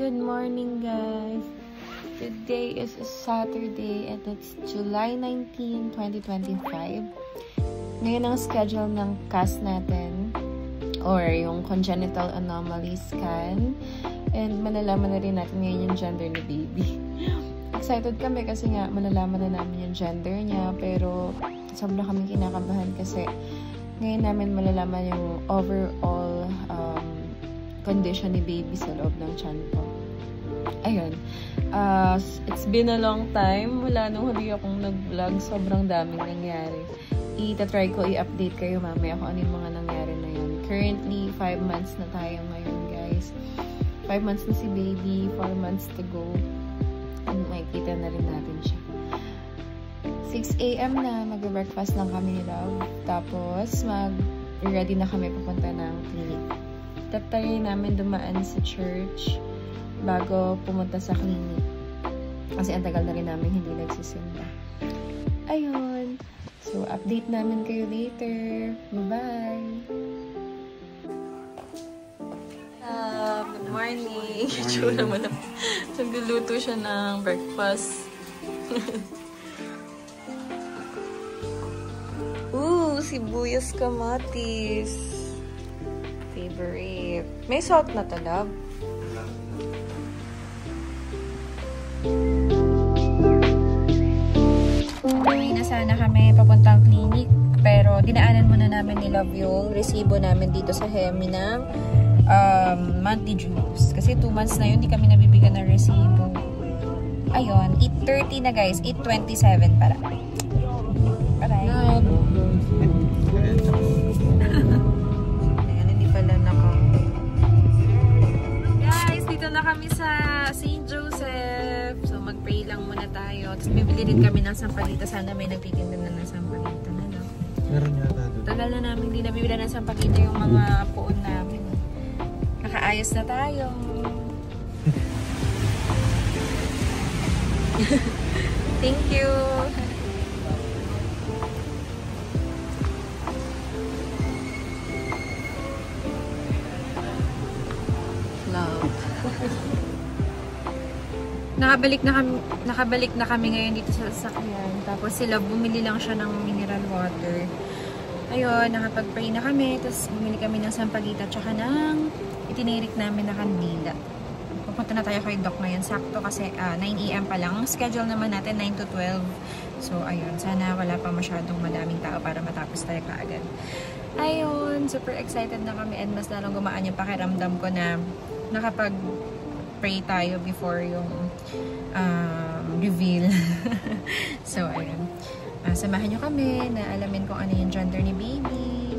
Good morning, guys. Today is a Saturday and it's July 19, 2025. Ngayon ang schedule ng CAS natin or yung congenital anomaly scan, and malalaman na rin natin ngayon yung gender ni baby. Excited kami kasi nga malalaman na namin yung gender niya, pero sobrang kami kinakabahan kasi ngayon namin malalaman yung overall condition ni baby sa loob ng tiyan ko. Ayun. It's been a long time. Wala nung huli akong nag-vlog. Sobrang daming nangyari. Itatry ko i-update kayo mamaya kung ano yung mga nangyari na yun. Currently, 5 months na tayo ngayon, guys. 5 months na si baby. 4 months to go. And makikita na rin natin siya. 6 AM na. Mag-breakfast lang kami ni Love. Tapos, mag-ready na kami pupunta ng clinic. Tatayin namin dumaan sa church bago pumunta sa clinic. Kasi ang tagal na rin namin hindi nagsisimba. Ayun. So, update namin kayo later. Bye-bye! Good morning! Itsura mo na. Nagluluto siya ng breakfast. Sibuyas kamatis. Favorite. May salt na to, love. Uwi na sana kami papuntang clinic, pero dinaanan muna namin ni Love yung resibo namin dito sa Hemi ng monthly dues. Kasi 2 months na yun, hindi kami nabibigyan ng resibo. Ayun, 8:30 na guys, 8:27 para. Bye-bye. Ayan, hindi pala guys, dito na kami sa St. Joseph. So, mag-pray lang muna tayo. Tapos, bibili din kami ng sampagita. Sana may nagtitinda na ng sampagita. Ano? Meron yata doon. Tagal na namin hindi nabibila ng sampagita yung mga puon namin. Nakaayos na tayo. Thank you. Love. Nakabalik na kami ngayon dito sa sasakyan. Tapos sila bumili lang siya ng mineral water. Ayun, nakapag-pray na kami. Tapos bumili kami ng sampagita tsaka ng itinirik namin na kandila. Pupunta na tayo kay Doc ngayon. Sakto kasi 9 AM pa lang. Ang schedule naman natin 9 to 12. So ayun, sana wala pa masyadong madaming tao para matapos tayo kaagad. Ayun, super excited na kami and mas lalong gumaan yung pakiramdam ko na nakapag-pray tayo before yung reveal. So, ayun. Samahan nyo kami na alamin kung ano yung gender ni baby.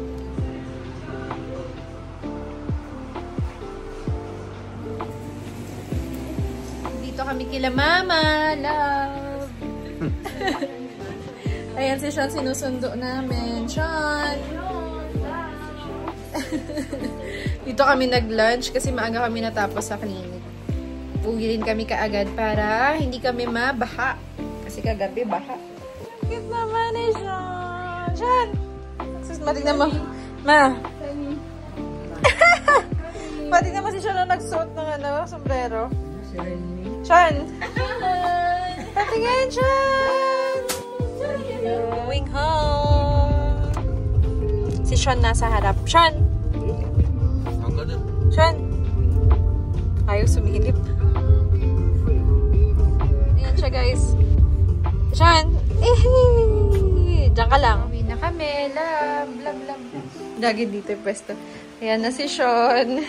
Dito kami kila Mama, Love. Ayan si Sean, sinusundo namin. Sean! Dito kami nag-lunch kasi maaga kami natapos sa clinic. Uwi rin kami kaagad para hindi kami mabaha. Kasi kagabi baha. Cute naman eh, Sean! Sean! Sus, matignan mo. Ma! Matignan mo si Sean na nagsuot ng sombrero. Sean! Patingin, Sean! Going home! Si Sean nasa harap. Sean! Sean! Ayaw sumilip. Ayan siya, guys. Sean! Diyan ka lang. Uwi na kami. Love, love, love. Lagi dito yung pwesto. Ayan na si Sean.